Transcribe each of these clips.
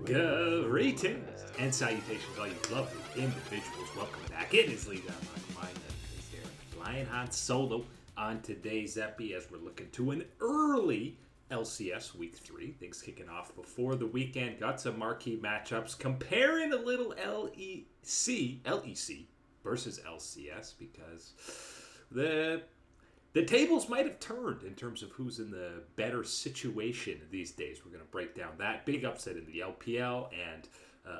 Greetings and salutations, all you lovely individuals. Welcome back. It is Lee Mine is there, flying Han Solo on today's epi as we're looking to an early LCS Week 3. Things kicking off before the weekend. Got some marquee matchups. Comparing a little LEC versus LCS because the tables might have turned in terms of who's in the better situation these days. We're going to break down that big upset in the LPL and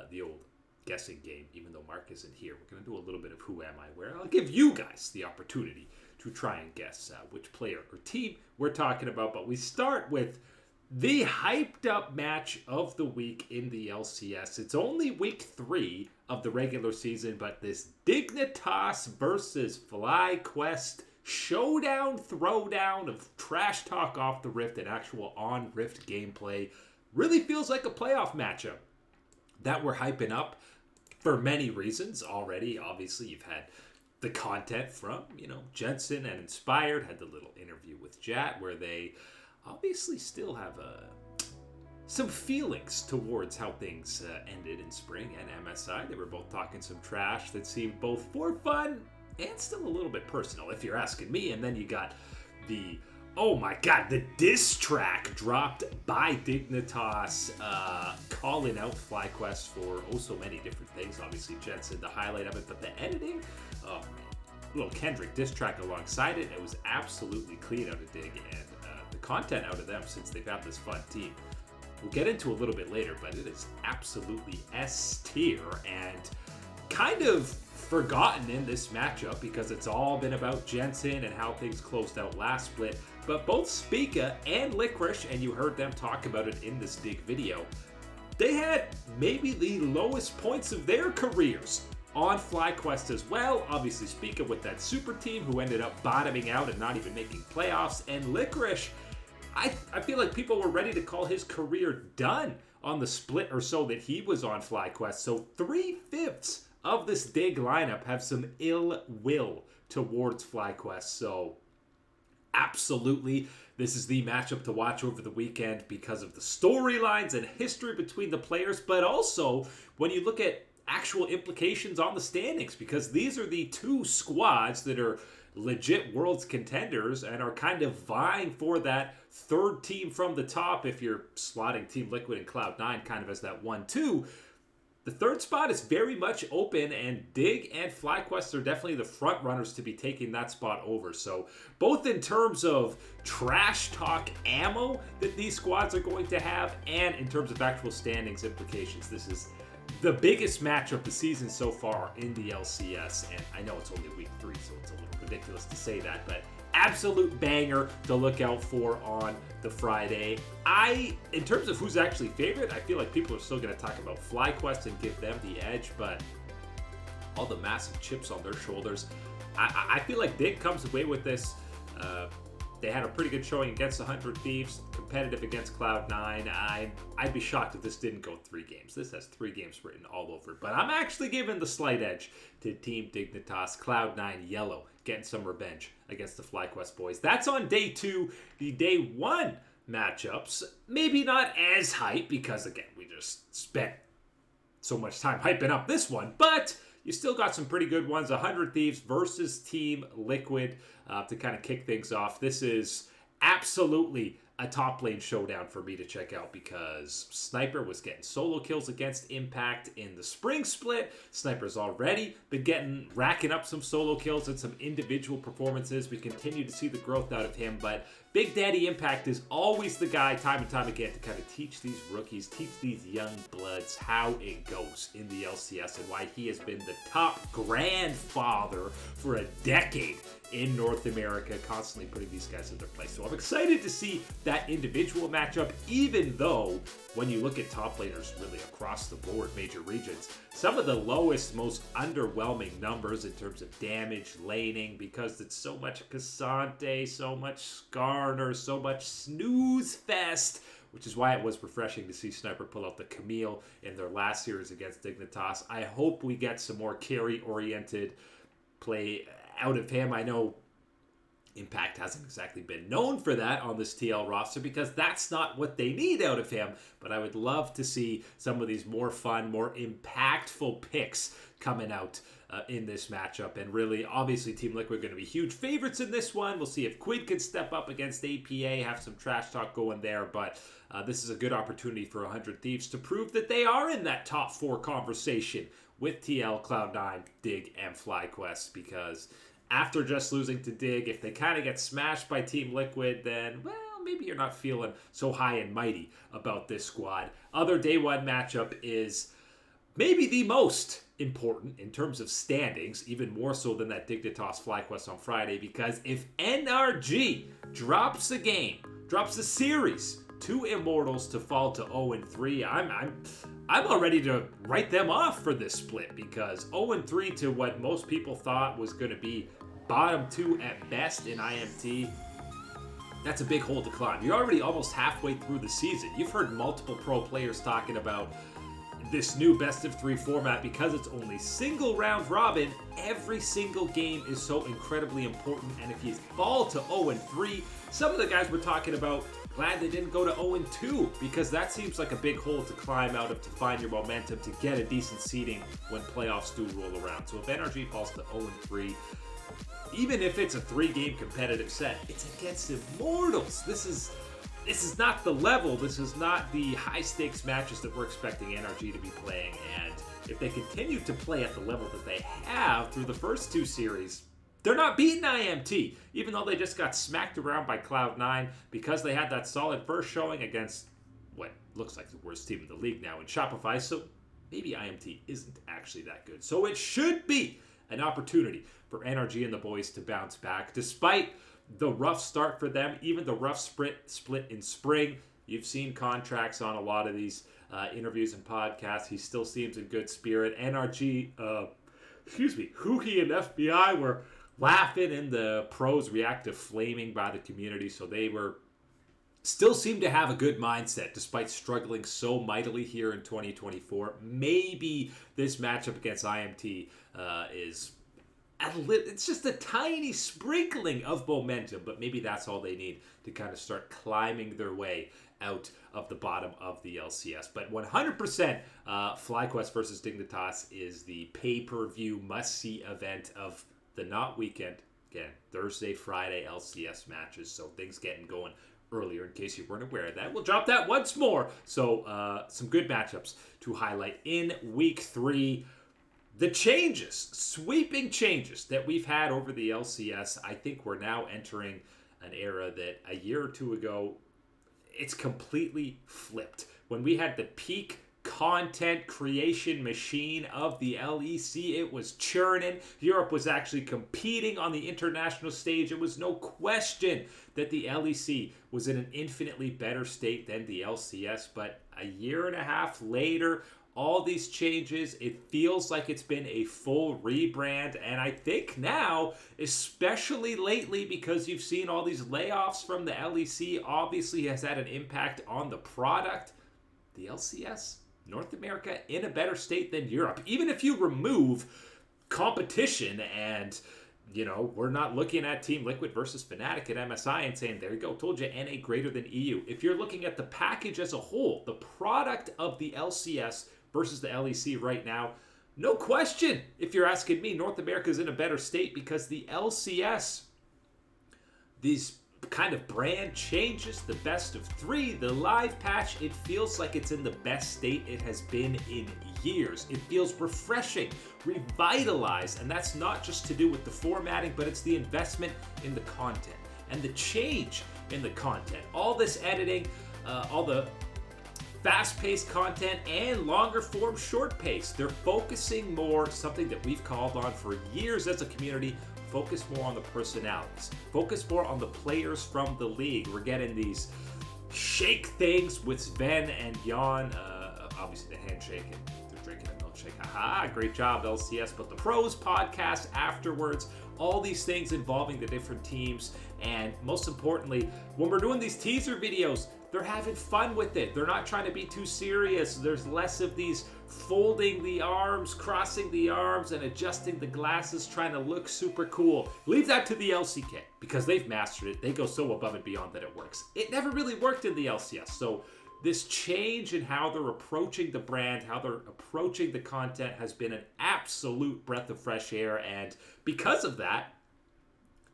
the old guessing game, even though Mark isn't here. We're going to do a little bit of who am I where. I'll give you guys the opportunity to try and guess which player or team we're talking about. But we start with the hyped up match of the week in the LCS. It's only week 3 of the regular season, but this Dignitas versus FlyQuest showdown, throwdown of trash talk off the Rift and actual on Rift gameplay really feels like a playoff matchup that we're hyping up for many reasons already. Obviously, you've had the content from, Jensen and Inspired, had the little interview with Jat where they obviously still have some feelings towards how things ended in Spring and MSI. They were both talking some trash that seemed both for fun and still a little bit personal, if you're asking me. And then you got the diss track dropped by Dignitas, calling out FlyQuest for so many different things. Obviously, Jensen, the highlight of it, but the editing, oh man, little Kendrick diss track alongside it. It was absolutely clean out of Dig, and the content out of them, since they've had this fun team, we'll get into a little bit later, but it is absolutely S tier and kind of forgotten in this matchup because it's all been about Jensen and how things closed out last split. But both Spica and Licorice, and you heard them talk about it in this Dig video, they had maybe the lowest points of their careers on FlyQuest as well. Obviously Spica with that super team who ended up bottoming out and not even making playoffs, and Licorice, I feel like people were ready to call his career done on the split or so that he was on FlyQuest. So 3/5 of this Dig lineup have some ill will towards FlyQuest. So absolutely, this is the matchup to watch over the weekend because of the storylines and history between the players, but also when you look at actual implications on the standings, because these are the two squads that are legit Worlds contenders and are kind of vying for that third team from the top if you're slotting Team Liquid and Cloud9 kind of as that 1-2. The third spot is very much open, and Dig and FlyQuest are definitely the front runners to be taking that spot over. So both in terms of trash talk ammo that these squads are going to have and in terms of actual standings implications, this is the biggest match of the season so far in the LCS. And I know it's only week 3, so it's a little ridiculous to say that, but absolute banger to look out for on the Friday. In terms of who's actually favorite, I feel like people are still going to talk about FlyQuest and give them the edge, but all the massive chips on their shoulders, I feel like Dig comes away with this. They had a pretty good showing against 100 Thieves, competitive against Cloud9. I'd be shocked if this didn't go 3 games. This has 3 games written all over it. But I'm actually giving the slight edge to Team Dignitas. Cloud9 yellow, getting some revenge against the FlyQuest boys. That's on day 2. The day 1 matchups, maybe not as hype because, again, we just spent so much time hyping up this one. But you still got some pretty good ones. 100 Thieves versus Team Liquid to kind of kick things off. This is absolutely a top lane showdown for me to check out because Sniper was getting solo kills against Impact in the spring split. Sniper's already been racking up some solo kills and some individual performances. We continue to see the growth out of him, but Big Daddy Impact is always the guy time and time again to kind of teach these rookies, teach these young bloods how it goes in the LCS and why he has been the top grandfather for a decade in North America, constantly putting these guys in their place. So I'm excited to see that individual matchup, even though when you look at top laners really across the board, major regions, some of the lowest, most underwhelming numbers in terms of damage, laning, because it's so much Cassante, so much Skarner, so much snooze fest, which is why it was refreshing to see Sniper pull out the Camille in their last series against Dignitas. I hope we get some more carry-oriented play out of him. I know Impact hasn't exactly been known for that on this TL roster because that's not what they need out of him. But I would love to see some of these more fun, more impactful picks coming out in this matchup. And really, obviously, Team Liquid are going to be huge favorites in this one. We'll see if Quid can step up against APA, have some trash talk going there. But this is a good opportunity for 100 Thieves to prove that they are in that top 4 conversation with TL, Cloud9, Dig, and FlyQuest, because after just losing to Dig, if they kind of get smashed by Team Liquid, then, well, maybe you're not feeling so high and mighty about this squad. Other day one matchup is maybe the most important in terms of standings, even more so than that Dignitas FlyQuest on Friday, because if NRG drops a game, drops a series to Immortals to fall to 0-3, I'm all ready to write them off for this split, because 0-3 to what most people thought was going to be bottom 2 at best in IMT, that's a big hole to climb. You're already almost halfway through the season. You've heard multiple pro players talking about this new best of 3 format because it's only single round robin. Every single game is so incredibly important, and if you fall to 0-3, some of the guys we're talking about glad they didn't go to 0-2, because that seems like a big hole to climb out of to find your momentum to get a decent seeding when playoffs do roll around. So if NRG falls to 0-3, even if it's a 3-game competitive set, it's against Immortals. This is not the level. This is not the high-stakes matches that we're expecting NRG to be playing. And if they continue to play at the level that they have through the first 2 series, they're not beating IMT, even though they just got smacked around by Cloud9 because they had that solid first showing against what looks like the worst team in the league now in Shopify. So maybe IMT isn't actually that good. So it should be an opportunity for NRG and the boys to bounce back. Despite the rough start for them, even the rough split in spring, you've seen contracts on a lot of these interviews and podcasts. He still seems in good spirit. NRG, Huhi and FBI were laughing, and the pros reacted flaming by the community, so they still seem to have a good mindset despite struggling so mightily here in 2024. Maybe this matchup against IMT is it's just a tiny sprinkling of momentum, but maybe that's all they need to kind of start climbing their way out of the bottom of the LCS. But 100% FlyQuest versus Dignitas is the pay-per-view must-see event of the not weekend. Again, Thursday, Friday LCS matches, so things getting going earlier in case you weren't aware of that. We'll drop that once more. So some good matchups to highlight in week 3. The changes, sweeping changes that we've had over the LCS, I think we're now entering an era that a year or 2 ago, it's completely flipped. When we had the peak content creation machine of the LEC, it was churning. Europe was actually competing on the international stage. It was no question that the LEC was in an infinitely better state than the LCS. But a year and a half later, all these changes, it feels like it's been a full rebrand. And I think now, especially lately, because you've seen all these layoffs from the LEC, obviously has had an impact on the product. The LCS, North America, in a better state than Europe. Even if you remove competition and, we're not looking at Team Liquid versus Fnatic at MSI and saying, there you go, told you, NA greater than EU. If you're looking at the package as a whole, the product of the LCS versus the LEC right now, no question, if you're asking me, North America is in a better state because the LCS, these kind of brand changes, the best of 3, the live patch, it feels like it's in the best state it has been in years. It feels refreshing, revitalized, and that's not just to do with the formatting, but it's the investment in the content and the change in the content. All this editing, all the fast-paced content and longer form short pace. They're focusing more, something that we've called on for years as a community, focus more on the personalities, focus more on the players from the league. We're getting these shake things with Sven and Jan, obviously the handshake, and they're drinking a milkshake. Haha, great job LCS. But the pros podcast afterwards, all these things involving the different teams, and most importantly, when we're doing these teaser videos, they're having fun with it. They're not trying to be too serious. There's less of these folding the arms, crossing the arms, and adjusting the glasses, trying to look super cool. Leave that to the LCK because they've mastered it. They go so above and beyond that it works. It never really worked in the LCS. So this change in how they're approaching the brand, how they're approaching the content has been an absolute breath of fresh air. And because of that,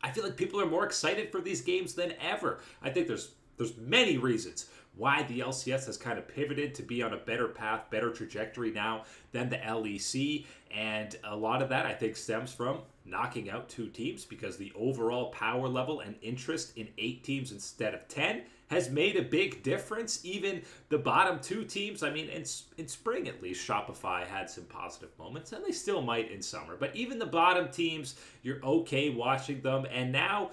I feel like people are more excited for these games than ever. I think there's many reasons why the LCS has kind of pivoted to be on a better path, better trajectory now than the LEC. And a lot of that, I think, stems from knocking out 2 teams because the overall power level and interest in 8 teams instead of 10 has made a big difference. Even the bottom 2 teams, I mean, in spring at least, Shopify had some positive moments, and they still might in summer. But even the bottom teams, you're okay watching them. And now,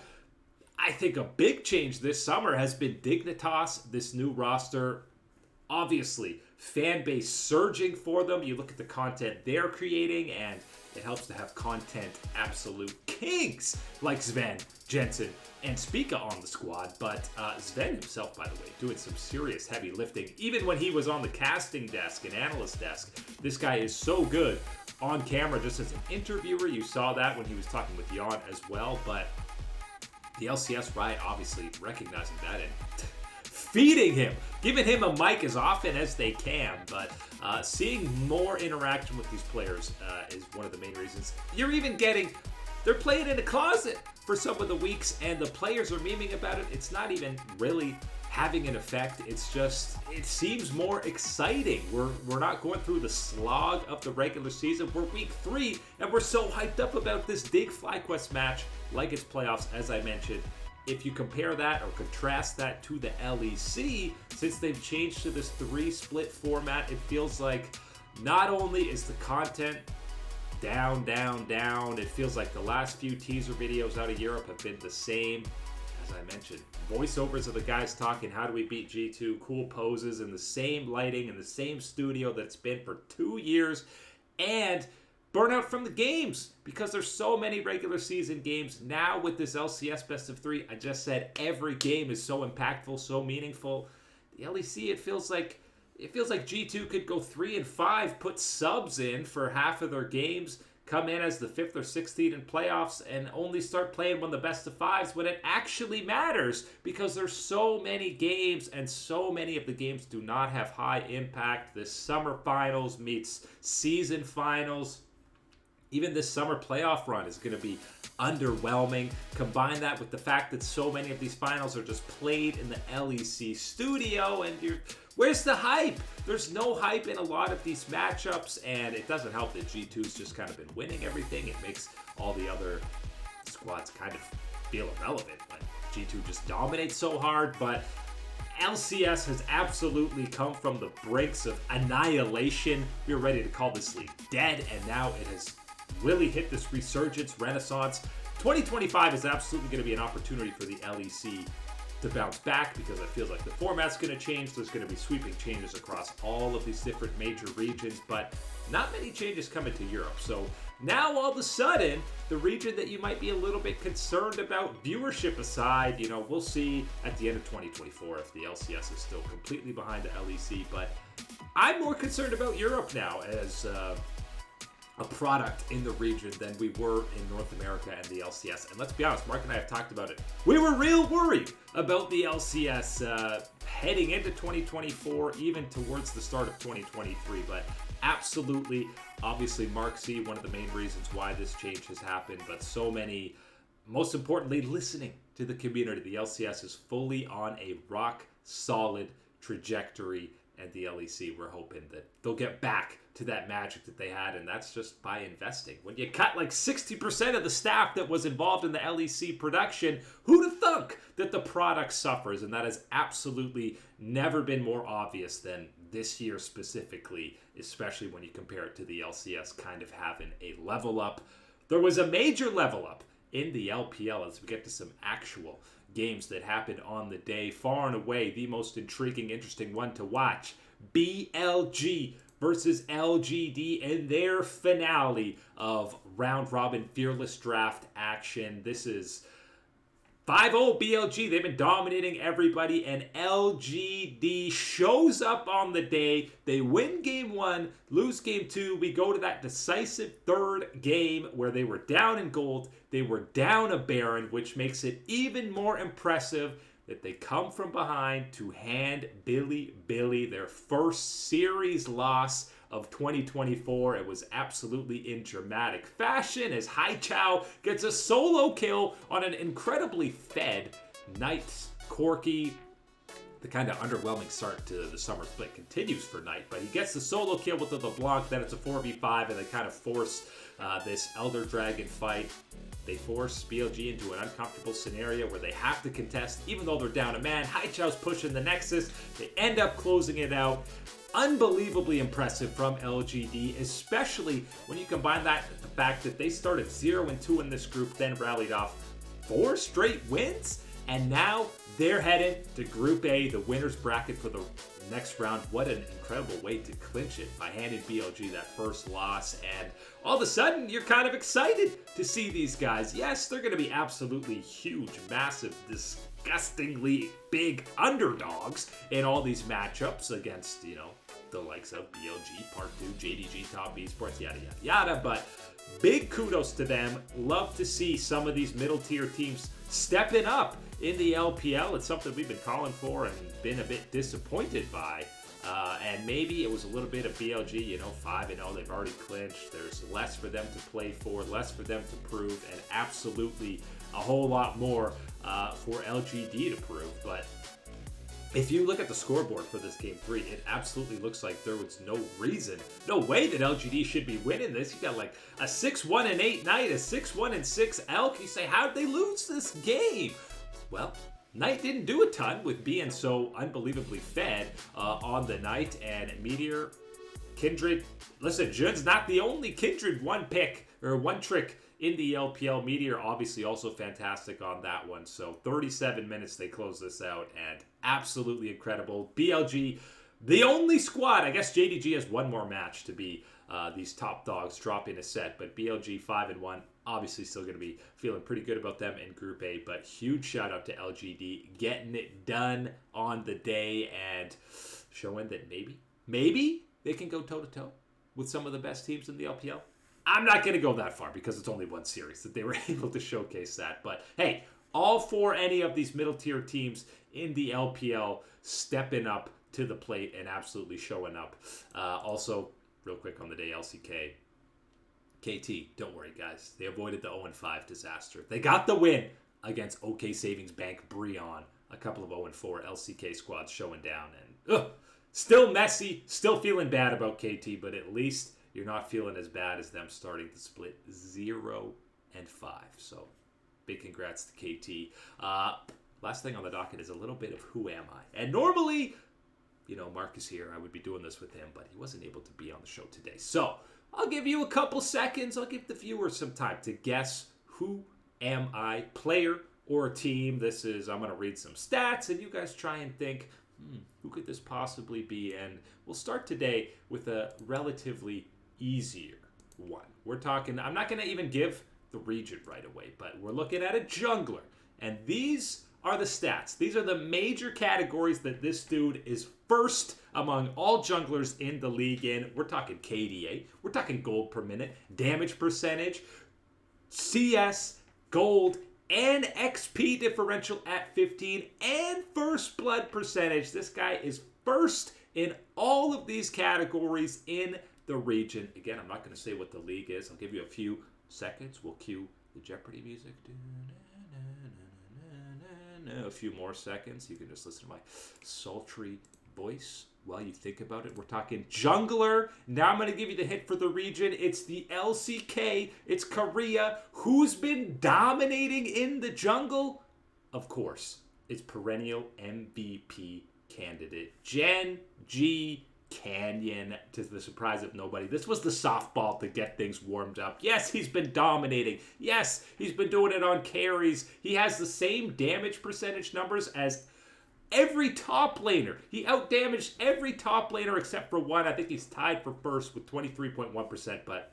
I think a big change this summer has been Dignitas, this new roster. Obviously, fan base surging for them. You look at the content they're creating, and it helps to have content absolute kings like Sven, Jensen, and Spica on the squad. But Sven himself, by the way, doing some serious heavy lifting. Even when he was on the casting desk and analyst desk, this guy is so good on camera just as an interviewer. You saw that when he was talking with Jan as well. But the LCS Riot obviously recognizing that and feeding him, giving him a mic as often as they can. But seeing more interaction with these players is one of the main reasons. You're even getting, they're playing in a closet for some of the weeks, and the players are memeing about it. It's not even really having an effect. It's just, it seems more exciting. We're not going through the slog of the regular season. We're week 3, and we're so hyped up about this big FlyQuest match like it's playoffs, as I mentioned. If you compare that or contrast that to the LEC, since they've changed to this 3-split format, it feels like not only is the content down, it feels like the last few teaser videos out of Europe have been the same. As I mentioned, voiceovers of the guys talking, how do we beat G2, cool poses in the same lighting, in the same studio that's been for 2 years, and burnout from the games because there's so many regular season games. Now with this LCS best of 3, I just said every game is so impactful, so meaningful. The LEC, it feels like G2 could go 3-5, put subs in for half of their games, come in as the 5th or 6th seed in playoffs, and only start playing one of the best of 5s when it actually matters because there's so many games, and so many of the games do not have high impact. This summer finals meets season finals. Even this summer playoff run is going to be underwhelming. Combine that with the fact that so many of these finals are just played in the LEC studio, and where's the hype? There's no hype in a lot of these matchups, and it doesn't help that G2's just kind of been winning everything. It makes all the other squads kind of feel irrelevant when G2 just dominates so hard. But LCS has absolutely come from the brinks of annihilation. We were ready to call this league dead, and now it has really hit this resurgence, renaissance. 2025 is absolutely going to be an opportunity for the LEC to bounce back because it feels like the format's going to change. There's going to be sweeping changes across all of these different major regions, but not many changes coming to Europe. So now all of a sudden, the region that you might be a little bit concerned about, viewership aside, we'll see at the end of 2024 if the LCS is still completely behind the LEC, but I'm more concerned about Europe now as a product in the region than we were in North America and the LCS. And let's be honest, Mark and I have talked about it. We were real worried about the LCS heading into 2024, even towards the start of 2023. But absolutely, obviously, Mark C, one of the main reasons why this change has happened. But so many, most importantly, listening to the community. The LCS is fully on a rock-solid trajectory. And the LEC, we're hoping that they'll get back to that magic that they had, and that's just by investing. When you cut like 60% of the staff that was involved in the LEC production, who'd have thunk that the product suffers? And that has absolutely never been more obvious than this year specifically, especially when you compare it to the LCS kind of having a level up. There was a major level up in the LPL as we get to some actual games that happened on the day. Far and away the most intriguing, interesting one to watch. BLG versus LGD in their finale of round robin fearless draft action. This is 5-0 BLG. They've been dominating everybody, and LGD shows up on the day. They win game 1, lose game 2. We go to that decisive third game where they were down in gold. They were down a Baron, which makes it even more impressive that they come from behind to hand Billy their first series loss of 2024. It was absolutely in dramatic fashion as Hai Chao gets a solo kill on an incredibly fed Knight. Corky. The kind of underwhelming start to the summer split continues for Knight, but he gets the solo kill with the LeBlanc. Then it's a 4v5, and they kind of force this Elder Dragon fight. They force BLG into an uncomfortable scenario where they have to contest, even though they're down a man. Hai Chao's pushing the Nexus. They end up closing it out. Unbelievably impressive from LGD, especially when you combine that with the fact that they started 0-2 in this group, then rallied off 4 straight wins, and now they're headed to Group A, the winner's bracket for the next round. What an incredible way to clinch it by handing BLG that first loss, and all of a sudden you're kind of excited to see these guys. Yes, they're going to be absolutely huge, massive, disgustingly big underdogs in all these matchups against, the likes of BLG, Part 2, JDG, Top eSports, yada, yada, yada. But big kudos to them. Love to see some of these middle tier teams stepping up in the LPL. It's something we've been calling for and been a bit disappointed by. And maybe it was a little bit of BLG, 5-0, they've already clinched. There's less for them to play for, less for them to prove, and absolutely a whole lot more for LGD to prove. But if you look at the scoreboard for this game 3, it absolutely looks like there was no way that LGD should be winning this. You got like a 6-1-8 Knight, a 6-1-6 Elk. You say, how did they lose this game? Well, Knight didn't do a ton with being so unbelievably fed on the night, and Meteor, Kindred. Listen, Jun's not the only Kindred one trick in the LPL. Meteor obviously also fantastic on that one. So 37 minutes they close this out, and absolutely incredible. BLG, the only squad. I guess JDG has one more match to be these top dogs dropping a set, but BLG 5-1. Obviously still going to be feeling pretty good about them in Group A, but huge shout out to LGD getting it done on the day and showing that maybe they can go toe-to-toe with some of the best teams in the LPL. I'm not going to go that far because it's only one series that they were able to showcase that. But hey, all for any of these middle tier teams in the LPL stepping up to the plate and absolutely showing up. Also, real quick on the day, LCK. KT, don't worry, guys. They avoided the 0-5 disaster. They got the win against OK Savings Bank Breon. A couple of 0-4 LCK squads showing down. And still messy, still feeling bad about KT, but at least you're not feeling as bad as them starting to split 0-5. So big congrats to KT. Last thing on the docket is a little bit of who am I? And normally, Mark is here. I would be doing this with him, but he wasn't able to be on the show today. So I'll give you a couple seconds. I'll give the viewers some time to guess who am I, player or team. I'm going to read some stats, and you guys try and think, who could this possibly be? And we'll start today with a relatively easier one. I'm not going to even give the region right away, but we're looking at a jungler. And these are the stats. These are the major categories that this dude is first among all junglers in the league in. We're talking KDA. We're talking gold per minute, damage percentage, CS, gold, and XP differential at 15, and first blood percentage. This guy is first in all of these categories in the region. Again, I'm not going to say what the league is. I'll give you a few seconds. We'll cue the Jeopardy music. A few more seconds. You can just listen to my sultry voice while you think about it. We're talking jungler. Now I'm going to give you the hint for the region. It's the LCK. It's Korea. Who's been dominating in the jungle? Of course, it's perennial MVP candidate Gen G Canyon, to the surprise of nobody. This was the softball to get things warmed up. Yes, he's been dominating. Yes, he's been doing it on carries. He has the same damage percentage numbers as every top laner. He outdamaged every top laner except for one. I think he's tied for first with 23.1%, but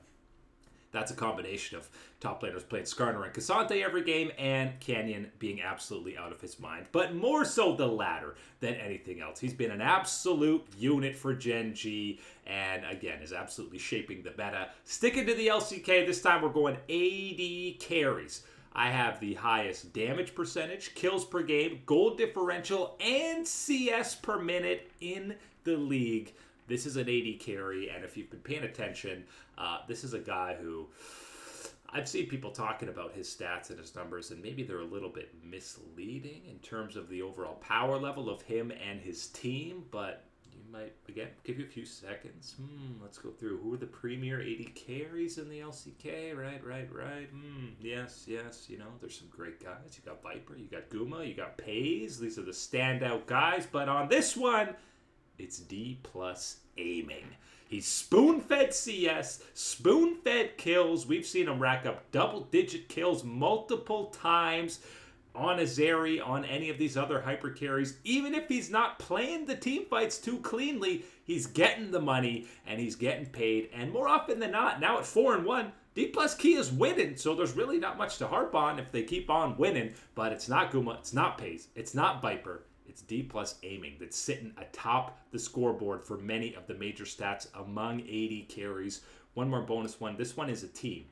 That's a combination of top laners playing Skarner and Cassante every game, and Canyon being absolutely out of his mind. But more so the latter than anything else. He's been an absolute unit for Gen G, and again, is absolutely shaping the meta. Sticking to the LCK, this time we're going AD carries. I have the highest damage percentage, kills per game, gold differential, and CS per minute in the league. This is an AD carry, and if you've been paying attention, this is a guy who I've seen people talking about his stats and his numbers, and maybe they're a little bit misleading in terms of the overall power level of him and his team, but you might, again, give you a few seconds. Let's go through. Who are the premier AD carries in the LCK? Right. Yes. You know, there's some great guys. You got Viper, you got Guma, you got Pays. These are the standout guys, but on this one, it's D plus aiming. He's spoon-fed CS, spoon-fed kills. We've seen him rack up double-digit kills multiple times on Azeri, on any of these other hyper carries. Even if he's not playing the team fights too cleanly, he's getting the money and he's getting paid. And more often than not, now at 4-1, D plus key is winning, so there's really not much to harp on if they keep on winning. But it's not Guma, it's not Pays, it's not Viper. It's D plus aiming that's sitting atop the scoreboard for many of the major stats among AD carries. One more bonus one. This one is a team.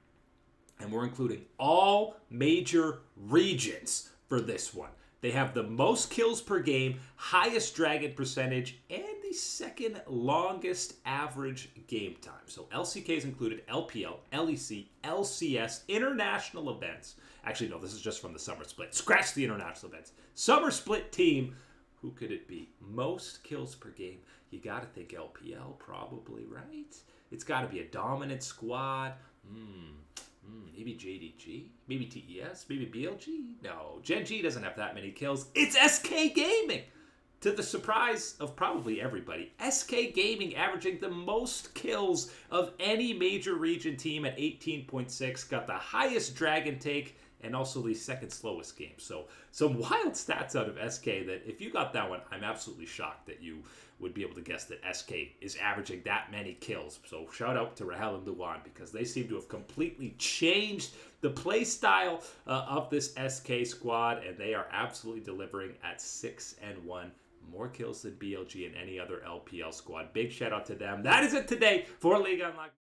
And we're including all major regions for this one. They have the most kills per game, highest dragon percentage, and the second longest average game time. So LCKs included LPL, LEC, LCS, international events. Actually, no, this is just from the summer split. Scratch the international events. Summer split team. Who could it be? Most kills per game. You got to think LPL probably, right? It's got to be a dominant squad. Maybe JDG? Maybe TES? Maybe BLG? No, Gen G doesn't have that many kills. It's SK Gaming! To the surprise of probably everybody, SK Gaming averaging the most kills of any major region team at 18.6, got the highest dragon take, and also the second slowest game. So some wild stats out of SK that if you got that one, I'm absolutely shocked that you would be able to guess that SK is averaging that many kills. So shout out to Rahel and Luan because they seem to have completely changed the play style of this SK squad, and they are absolutely delivering at 6-1. More kills than BLG and any other LPL squad. Big shout out to them. That is it today for League Unlocked.